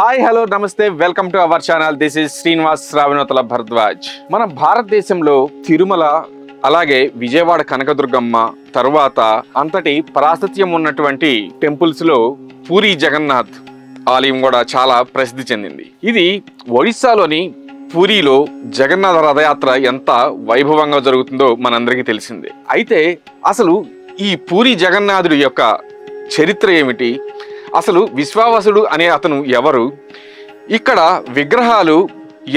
Hi hello నమస్తే welcome to our channel. This is Srinivas Ravinothala Bharadwaj. మన భారతదేశంలో తిరుమల, అలాగే విజయవాడ కనకదుర్గమ్మ తరువాత అంతటి ప్రాశస్త్యం ఉన్నటువంటి టెంపుల్స్ లో పూరి జగన్నాథ్ ఆలయం కూడా చాలా ప్రసిద్ధి చెందింది. ఇది ఒడిస్సాలోని పూరిలో జగన్నాథ రథయాత్ర ఎంత వైభవంగా జరుగుతుందో మనందరికీ తెలిసిందే. అయితే అసలు ఈ పూరి జగన్నాథుడి యొక్క చరిత్ర ఏమిటి, అసలు విశ్వావసుడు అనే అతను ఎవరు, ఇక్కడ విగ్రహాలు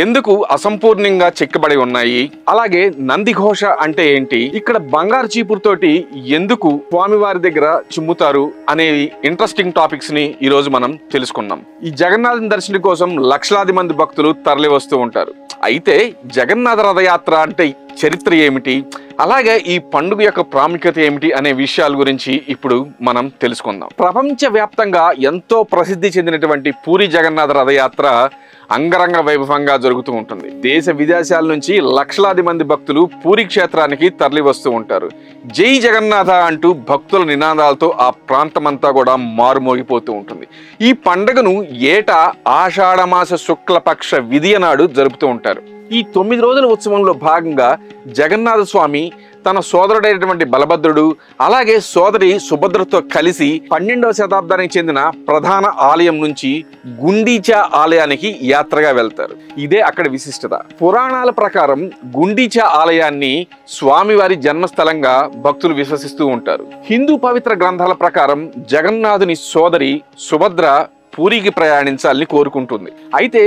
ఎందుకు అసంపూర్ణంగా చెక్కబడి ఉన్నాయి, అలాగే నందిఘోష అంటే ఏంటి, ఇక్కడ బంగారు చీపురుతోటి ఎందుకు స్వామివారి దగ్గర చిమ్ముతారు అనే ఇంట్రెస్టింగ్ టాపిక్స్ ని ఈ రోజు మనం తెలుసుకున్నాం. ఈ జగన్నాథుని దర్శనం కోసం లక్షలాది మంది భక్తులు తరలి వస్తూ ఉంటారు. అయితే జగన్నాథ రథయాత్ర అంటే చరిత్ర ఏమిటి, అలాగే ఈ పండుగ యొక్క ప్రాముఖ్యత ఏమిటి అనే విషయాల గురించి ఇప్పుడు మనం తెలుసుకుందాం. ప్రపంచ వ్యాప్తంగా ఎంతో ప్రసిద్ధి చెందినటువంటి పూరి జగన్నాథ రథయాత్ర అంగరంగ వైభవంగా జరుగుతూ ఉంటుంది. దేశ విదేశాల నుంచి లక్షలాది మంది భక్తులు పూరి క్షేత్రానికి తరలి వస్తూ ఉంటారు. జై జగన్నాథ అంటూ భక్తుల నినాదాలతో ఆ ప్రాంతమంతా కూడా మారుమోగిపోతూ ఉంటుంది. ఈ పండుగను ఏటా ఆషాఢమాస శుక్లపక్ష విధియ నాడు జరుపుతూ ఉంటారు. ఈ 9 రోజుల ఉత్సవంలో భాగంగా జగన్నాథ స్వామి తన సోదరుడైనటువంటి బలభద్రుడు, అలాగే సోదరి సుభద్రతో కలిసి 12వ శతాబ్దానికి చెందిన ప్రధాన ఆలయం నుంచి గుండీచా ఆలయానికి యాత్రగా వెళ్తారు. ఇదే అక్కడ విశిష్టత. పురాణాల ప్రకారం గుండీచా ఆలయాన్ని స్వామివారి జన్మస్థలంగా భక్తులు విశ్వసిస్తూ ఉంటారు. హిందూ పవిత్ర గ్రంథాల ప్రకారం జగన్నాథుని సోదరి సుభద్ర పూరికి ప్రయాణించాలని కోరుకుంటుంది. అయితే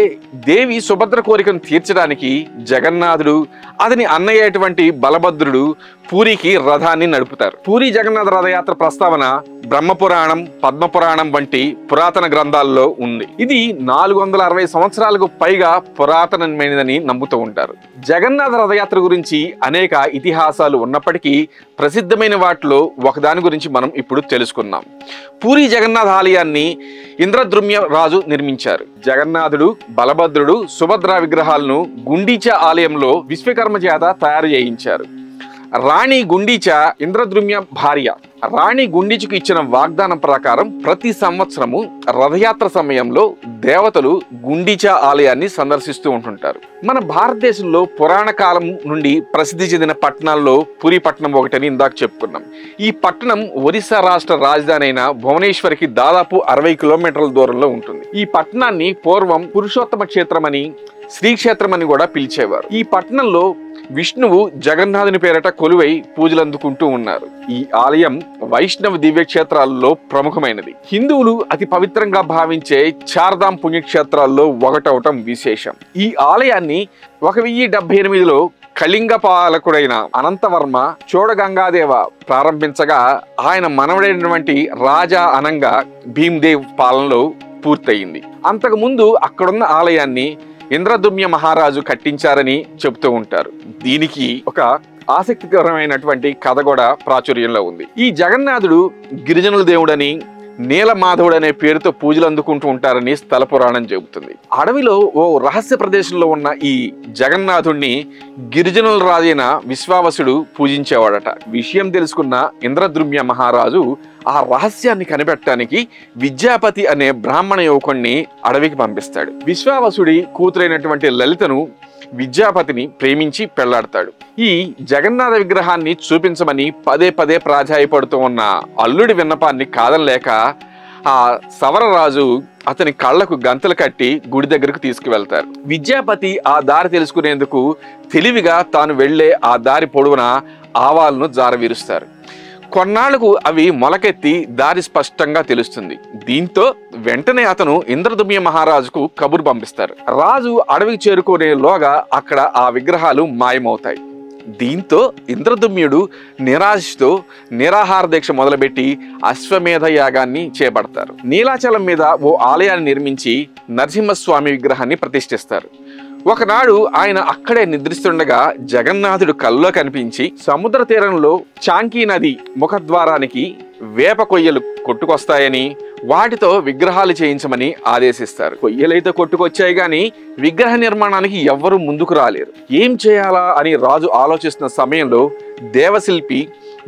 దేవి సుభద్ర కోరికను తీర్చడానికి జగన్నాథుడు, అతని అన్నయ్యేటువంటి బలభద్రుడు పూరికి రథాన్ని నడుపుతారు. పూరి జగన్నాథ రథయాత్ర ప్రస్తావన బ్రహ్మపురాణం, పద్మపురాణం వంటి పురాతన గ్రంథాల్లో ఉంది. ఇది 460 సంవత్సరాలకు పైగా పురాతనమైనదని నమ్ముతూ ఉంటారు. జగన్నాథ రథయాత్ర గురించి అనేక ఇతిహాసాలు ఉన్నప్పటికీ ప్రసిద్ధమైన వాటిలో ఒకదాని గురించి మనం ఇప్పుడు తెలుసుకుందాం. పూరి జగన్నాథ ఆలయాన్ని ఇంద్రద్రుమ్య రాజు నిర్మించారు. జగన్నాథుడు, బలభద్రుడు, సుభద్ర విగ్రహాలను గుండీచా ఆలయంలో విశ్వకర్మ చేత తయారు చేయించారు. రాణి గుండీచా ఇంద్రద్రుమ్య భార్య. రాణి గుండీచకు ఇచ్చిన వాగ్దానం ప్రకారం ప్రతి సంవత్సరము రథయాత్ర సమయంలో దేవతలు గుండీచా ఆలయాన్ని సందర్శిస్తూ ఉంటుంటారు. మన భారతదేశంలో పురాణ కాలం నుండి ప్రసిద్ధి చెందిన పట్టణాల్లో పూరి పట్టణం ఒకటని ఇందాక చెప్పుకున్నాం. ఈ పట్టణం ఒరిస్సా రాష్ట్ర రాజధాని అయిన భువనేశ్వర్కి దాదాపు 60 కిలోమీటర్ల దూరంలో ఉంటుంది. ఈ పట్టణాన్ని పూర్వం పురుషోత్తమ క్షేత్రం అని, శ్రీక్షేత్రం అని కూడా పిలిచేవారు. ఈ పట్టణంలో విష్ణువు జగన్నాథుని పేరట కొలువై పూజలు అందుకుంటూ ఉన్నారు. ఈ ఆలయం వైష్ణవ దివ్యక్షేత్రాల్లో ప్రముఖమైనది. హిందువులు అతి పవిత్రంగా భావించే చార్ధామ్ పుణ్యక్షేత్రాల్లో ఒకటవటం విశేషం. ఈ ఆలయాన్ని 1078లో కళింగ పాలకుడైన అనంతవర్మ చోడగంగాదేవ ప్రారంభించగా ఆయన మనవడైనటువంటి రాజా అనంగా భీమ్దేవ్ పాలనలో పూర్తయింది. అంతకుముందు అక్కడున్న ఆలయాన్ని ఇంద్రద్రుమ్య మహారాజు కట్టించారని చెబుతూ ఉంటారు. దీనికి ఒక ఆసక్తికరమైనటువంటి కథ కూడా ప్రాచుర్యంలో ఉంది. ఈ జగన్నాథుడు గిరిజనుల దేవుడని, నీలమాధవుడు అనే పేరుతో పూజలు అందుకుంటూ ఉంటారని స్థల పురాణం చెబుతుంది. అడవిలో ఓ రహస్య ప్రదేశంలో ఉన్న ఈ జగన్నాథుణ్ణి గిరిజనుల రాజైన విశ్వావసుడు పూజించేవాడట. విషయం తెలుసుకున్న ఇంద్రద్రుమ్య మహారాజు ఆ రహస్యాన్ని కనిపెట్టడానికి విద్యాపతి అనే బ్రాహ్మణ యువకుణ్ణి అడవికి పంపిస్తాడు. విశ్వావసుడి కూతురైనటువంటి లలితను విద్యాపతిని ప్రేమించి పెళ్లాడతాడు. ఈ జగన్నాథ విగ్రహాన్ని చూపించమని పదే పదే ప్రాధాయపడుతూ ఉన్న అల్లుడి విన్నపాన్ని కాదనలేక ఆ సవరరాజు అతని కళ్లకు గంతలు కట్టి గుడి దగ్గరకు తీసుకువెళ్తారు. విద్యాపతి ఆ దారి తెలుసుకునేందుకు తెలివిగా తాను వెళ్లే ఆ దారి పొడవున ఆవాలను జారవిరుస్తారు. కొన్నాళ్లకు అవి మొలకెత్తి దారి స్పష్టంగా తెలుస్తుంది. దీంతో వెంటనే అతను ఇంద్రద్రుమ్య మహారాజుకు కబురు పంపిస్తారు. రాజు అడవికి చేరుకునేలోగా అక్కడ ఆ విగ్రహాలు మాయమవుతాయి. దీంతో ఇంద్రద్రుమ్యుడు నిరాశతో నిరాహార దీక్ష మొదలుపెట్టి అశ్వమేధ యాగాన్ని చేపడతారు. నీలాచలం మీద ఓ ఆలయాన్ని నిర్మించి నరసింహస్వామి విగ్రహాన్ని ప్రతిష్ఠిస్తారు. ఒకనాడు ఆయన అక్కడే నిద్రిస్తుండగా జగన్నాథుడు కల్లో కనిపించి సముద్ర తీరంలో చాంకీ నది ముఖద్వారానికి వేప కొయ్యలు కొట్టుకొస్తాయని, వాటితో విగ్రహాలు చేయించమని ఆదేశిస్తారు. కొయ్యలైతే కొట్టుకొచ్చాయి గాని విగ్రహ నిర్మాణానికి ఎవ్వరూ ముందుకు రాలేరు. ఏం చేయాలా అని రాజు ఆలోచిస్తున్న సమయంలో దేవశిల్పి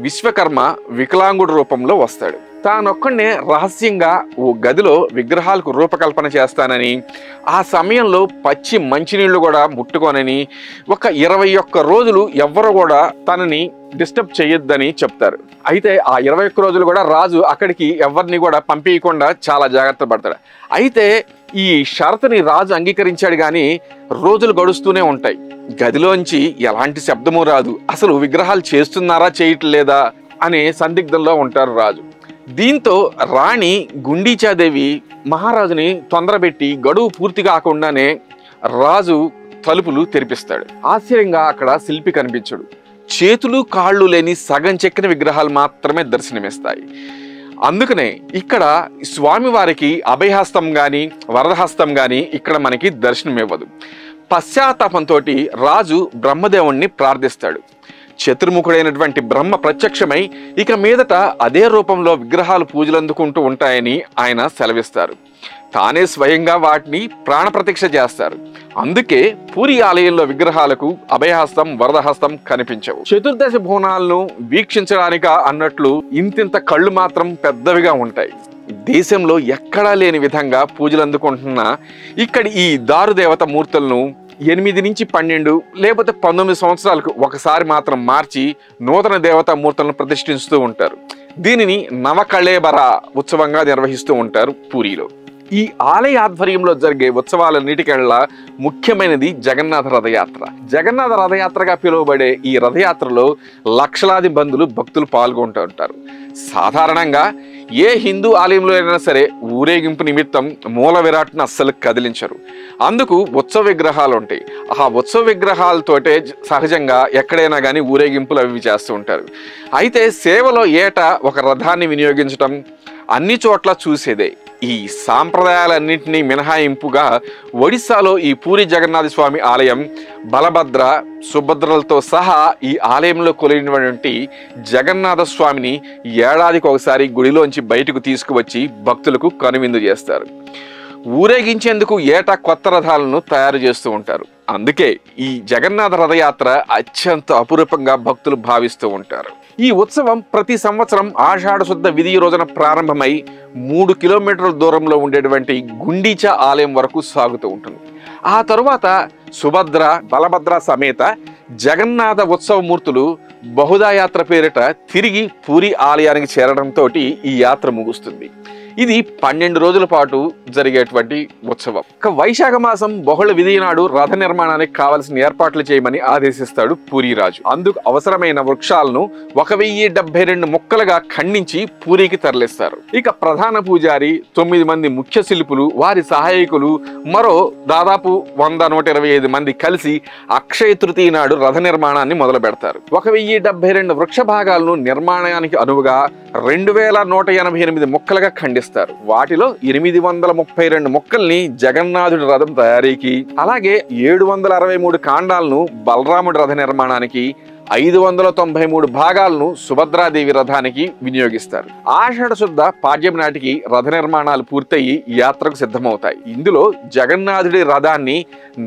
విశ్వకర్మ వికలాంగుడు రూపంలో వస్తాడు. తానొక్కడే రహస్యంగా ఓ గదిలో విగ్రహాలకు రూపకల్పన చేస్తానని, ఆ సమయంలో పచ్చి మంచినీళ్లు కూడా ముట్టుకోనని, ఒక 21 రోజులు ఎవ్వరు కూడా తనని డిస్టర్బ్ చేయొద్దని చెప్తారు. అయితే ఆ 21 రోజులు కూడా రాజు అక్కడికి ఎవరిని కూడా పంపించకుండా చాలా జాగ్రత్త పడతాడు. అయితే ఈ షరతుని రాజు అంగీకరించాడు, కానీ రోజులు గడుస్తూనే ఉంటాయి. గదిలోంచి ఎలాంటి శబ్దము రాదు. అసలు విగ్రహాలు చేస్తున్నారా చేయట్లేదా అనే సందిగ్ధంలో ఉంటారు రాజు. దీంతో రాణి గుండీచాదేవి మహారాజుని తొందరబెట్టి గడువు పూర్తి కాకుండానే రాజు తలుపులు తెరిపిస్తాడు. ఆశ్చర్యంగా అక్కడ శిల్పి కనిపించడు. చేతులు కాళ్ళు లేని సగం చెక్కిన విగ్రహాలు మాత్రమే దర్శనమిస్తాయి. అందుకనే ఇక్కడ స్వామివారికి అభయహస్తం గాని వరదహస్తం గాని ఇక్కడ మనకి దర్శనమివ్వదు. పశ్చాత్తాపంతో రాజు బ్రహ్మదేవుణ్ణి ప్రార్థిస్తాడు. చతుర్ముఖుడైనటువంటి బ్రహ్మ ప్రత్యక్షమై ఇక మీదట అదే రూపంలో విగ్రహాలు పూజలు అందుకుంటూ ఉంటాయని ఆయన సెలవిస్తారు. తానే స్వయంగా వాటిని ప్రాణప్రతిష్ఠ చేస్తారు. అందుకే పూరి ఆలయంలో విగ్రహాలకు అభయహస్తం వరదహస్తం కనిపించవు. చతుర్దశ భువనాలను వీక్షించడానిక అన్నట్లు ఇంతింత కళ్ళు మాత్రం పెద్దవిగా ఉంటాయి. దేశంలో ఎక్కడా లేని విధంగా పూజలు అందుకుంటున్న ఇక్కడి ఈ దారుదేవత మూర్తులను 8 నుంచి 12 లేకపోతే 19 సంవత్సరాలకు ఒకసారి మాత్రం మార్చి నూతన దేవతా మూర్తులను ప్రతిష్ఠిస్తూ ఉంటారు. దీనిని నవకళేబర ఉత్సవంగా నిర్వహిస్తూ ఉంటారు పూరిలో. ఈ ఆలయ ఆధ్వర్యంలో జరిగే ఉత్సవాలన్నిటికల్లా ముఖ్యమైనది జగన్నాథ రథయాత్ర. జగన్నాథ రథయాత్రగా పిలువబడే ఈ రథయాత్రలో లక్షలాది భక్తులు పాల్గొంటూ ఉంటారు. సాధారణంగా ఏ హిందూ ఆలయంలో అయినా సరే ఊరేగింపు నిమిత్తం మూల విరాట్ను అస్సలు కదిలించరు. అందుకు ఉత్సవ విగ్రహాలు ఉంటాయి. ఆ ఉత్సవ విగ్రహాలతోటే సహజంగా ఎక్కడైనా కానీ ఊరేగింపులు అవి చేస్తూ ఉంటారు. అయితే సేవలో ఏటా ఒక రథాన్ని వినియోగించడం అన్ని చోట్ల చూసేదే. ఈ సాంప్రదాయాలన్నింటినీ మినహాయింపుగా ఒడిస్సాలో ఈ పూరి జగన్నాథ స్వామి ఆలయం బలభద్ర సుభద్రలతో సహా ఈ ఆలయంలో కొలిగినటువంటి జగన్నాథ స్వామిని ఏడాదికి ఒకసారి గుడిలోంచి బయటకు తీసుకువచ్చి భక్తులకు కనువిందు చేస్తారు. ఊరేగించేందుకు ఏటా కొత్త రథాలను తయారు చేస్తూ ఉంటారు. అందుకే ఈ జగన్నాథ రథయాత్ర అత్యంత అపురూపంగా భక్తులు భావిస్తూ ఉంటారు. ఈ ఉత్సవం ప్రతి సంవత్సరం ఆషాఢ శుద్ధ విధియ రోజున ప్రారంభమై 3 కిలోమీటర్ల దూరంలో ఉండేటువంటి గుండీచా ఆలయం వరకు సాగుతూ ఉంటుంది. ఆ తరువాత సుభద్ర బలభద్ర సమేత జగన్నాథ ఉత్సవ మూర్తులు బహుదా యాత్ర పేరిట తిరిగి పూరి ఆలయానికి చేరడంతో ఈ యాత్ర ముగుస్తుంది. ఇది 12 రోజుల పాటు జరిగేటువంటి ఉత్సవం. వైశాఖ మాసం బహుళ విధియ నాడు రథ నిర్మాణానికి కావలసిన ఏర్పాట్లు చేయమని ఆదేశిస్తాడు పూరిరాజు. అందుకు అవసరమైన వృక్షాలను 1072 ముక్కలుగా ఖండించి పూరికి తరలిస్తారు. ఇక ప్రధాన పూజారి, 9 మంది ముఖ్య శిల్పులు, వారి సహాయకులు, మరో దాదాపు 100-125 మంది కలిసి అక్షయ తృతీయ నాడు రథ నిర్మాణాన్ని మొదలు పెడతారు. 1072 వృక్ష భాగాలను నిర్మాణానికి అనువుగా 2188 ముక్కలుగా ఖండిస్తారు. వాటిలో 832 ముక్కల్ని జగన్నాథుడి రథం తయారీకి, అలాగే 763 కాండాలను బలరాముడి రథ నిర్మాణానికి, 593 భాగాలను సుభద్రాదేవి రథానికి వినియోగిస్తారు. ఆషాఢ శుద్ధ పాడ్యం నాటికి రథ నిర్మాణాలు పూర్తయి యాత్రకు సిద్ధమవుతాయి. ఇందులో జగన్నాథుడి రథాన్ని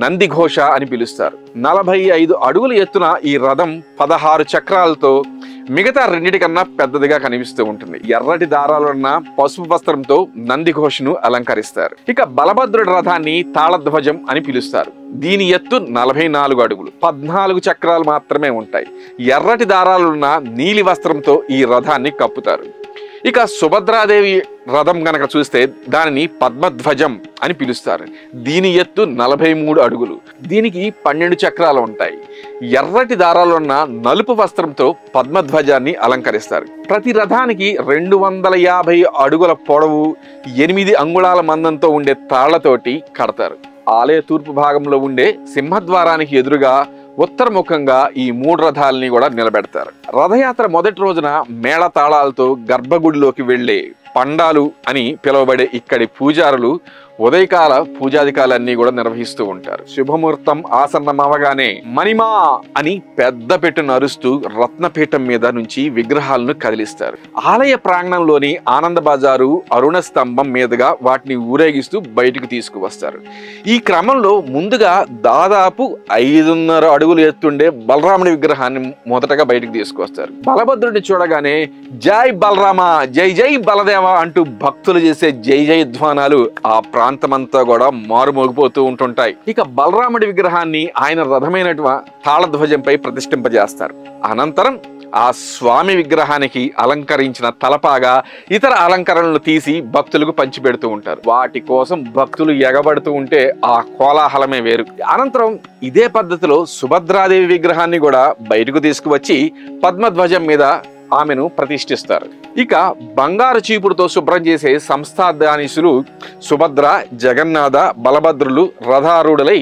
నందిఘోష అని పిలుస్తారు. 45 అడుగుల ఎత్తున ఈ రథం 16 చక్రాలతో మిగతా రెండిటికన్నా పెద్దదిగా కనిపిస్తూ ఉంటుంది. ఎర్రటి దారాలున్న పసుపు వస్త్రంతో నందిఘోషను అలంకరిస్తారు. ఇక బలభద్రుడి రథాన్ని తాళధ్వజం అని పిలుస్తారు. దీని ఎత్తు 44 అడుగులు, 14 చక్రాలు మాత్రమే ఉంటాయి. ఎర్రటి దారాలున్న నీలి వస్త్రంతో ఈ రథాన్ని కప్పుతారు. ఇక సుభద్రాదేవి రథం గనక చూస్తే దానిని పద్మధ్వజం అని పిలుస్తారు. దీని ఎత్తు 43 అడుగులు, దీనికి 12 చక్రాలు ఉంటాయి. ఎర్రటి దారాలున్న నలుపు వస్త్రంతో పద్మధ్వజాన్ని అలంకరిస్తారు. ప్రతి రథానికి 250 అడుగుల పొడవు, 8 అంగుళాల మందంతో ఉండే తాళ్లతోటి కడతారు. ఆలయ తూర్పు భాగంలో ఉండే సింహద్వారానికి ఎదురుగా ఉత్తరముఖంగా ఈ 3 రథాలని కూడా నిలబెడతారు. రథయాత్ర మొదటి రోజున మేళతాళాలతో గర్భగుడిలోకి వెళ్లే పండాలు అని పిలువబడే ఇక్కడి పూజారులు ఉదయకాల పూజాధికాలన్నీ కూడా నిర్వహిస్తూ ఉంటారు. శుభముహూర్తం ఆసన్నమవగానే మణిమా అని పెద్ద పెట్టును అరుస్తూ రత్నపీఠం మీద నుంచి విగ్రహాలను కదిలిస్తారు. ఆలయ ప్రాంగణంలోని ఆనంద బజారు అరుణ స్తంభం మీదుగా వాటిని ఊరేగిస్తూ బయటకు తీసుకువస్తారు. ఈ క్రమంలో ముందుగా దాదాపు 5.5 అడుగులు ఎత్తుండే బలరాముడి విగ్రహాన్ని మొదటగా బయటకు తీసుకొస్తారు. బలభద్రుడిని చూడగానే జై బలరామ, జై జై బలదేవ అంటూ భక్తులు చేసే జై జై ధ్వానాలు ఆ ప్రాంతమంతా కూడా మారుమోగిపోతూ ఉంటుంటాయి. ఇక బలరాముడి విగ్రహాన్ని ఆయన రథమైనటువంటి తాళధ్వజంపై ప్రతిష్ఠింపజేస్తారు. అనంతరం ఆ స్వామి విగ్రహానికి అలంకరించిన తలపాగా ఇతర అలంకరణలు తీసి భక్తులకు పంచిపెడుతూ ఉంటారు. వాటి కోసం భక్తులు ఎగబడుతూ ఉంటే ఆ కోలాహలమే వేరు. అనంతరం ఇదే పద్ధతిలో సుభద్రాదేవి విగ్రహాన్ని కూడా బయటకు తీసుకువచ్చి పద్మధ్వజం మీద ఆమెను ప్రతిష్ఠిస్తారు. ఇక బంగారు చీపుడుతో శుభ్రం చేసే సంస్థానాధీశులు సుభద్ర, జగన్నాథ, బలభద్రులు రథారూఢులై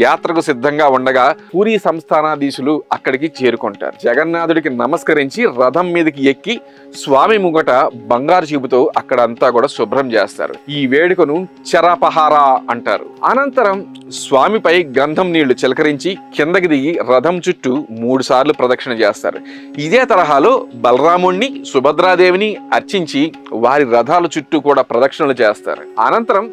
యాత్రకు సిద్ధంగా ఉండగా పూరి సంస్థానాధీశులు అక్కడికి చేరుకుంటారు. జగన్నాథుడికి నమస్కరించి రథం మీదకి ఎక్కి స్వామి ముంగట బంగారు చీపుతో అక్కడంతా కూడా శుభ్రం చేస్తారు. ఈ వేడుకను చరపహార అంటారు. అనంతరం స్వామిపై గంధం నీళ్లు చిలకరించి కిందకి దిగి రథం చుట్టూ 3 సార్లు ప్రదక్షిణ చేస్తారు. ఇదే తరహాలో బలరాముణ్ణి, సుభద్రాదేవిని అర్చించి వారి రథాల చుట్టూ కూడా ప్రదక్షిణలు చేస్తారు. అనంతరం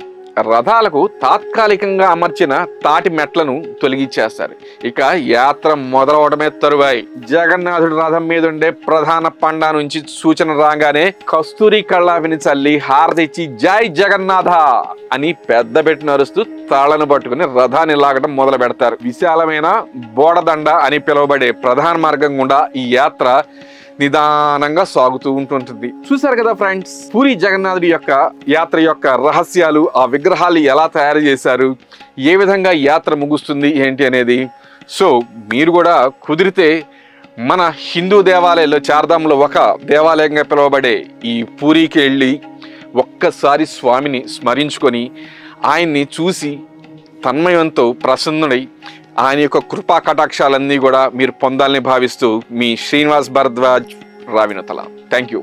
రథాలకు తాత్కాలికంగా అమర్చిన తాటి మెట్లను తొలగించేస్తారు. ఇక యాత్ర మొదలవడమే తరువాయి. జగన్నాథుడి రథం మీద ఉండే ప్రధాన పండా నుంచి సూచన రాగానే కస్తూరి కళ్ళావిని చల్లి హారతిచ్చి జై జగన్నాథ అని పెద్ద పెట్టి నరుస్తూ తాళను పట్టుకుని రథాన్ని లాగడం మొదలు పెడతారు. విశాలమైన బోడదండ అని పిలువబడే ప్రధాన మార్గం గుండా ఈ యాత్ర నిదానంగా సాగుతూ ఉంటుంటుంది. చూసారు కదా ఫ్రెండ్స్, పూరి జగన్నాథుడి యొక్క యాత్ర యొక్క రహస్యాలు, ఆ విగ్రహాలు ఎలా తయారు చేశారు, ఏ విధంగా యాత్ర ముగుస్తుంది ఏంటి అనేది. సో మీరు కూడా కుదిరితే మన హిందూ దేవాలయాల్లో చార్ధాంలో ఒక దేవాలయంగా పిలువబడే ఈ పూరికి వెళ్ళి ఒక్కసారి స్వామిని స్మరించుకొని ఆయన్ని చూసి తన్మయంతో ప్రసన్నుడై ఆయన యొక్క కృపా కటాక్షాలన్నీ కూడా మీరు పొందాలని భావిస్తూ మీ శ్రీనివాస్ భరద్వాజ్, రావినతల. Thank you.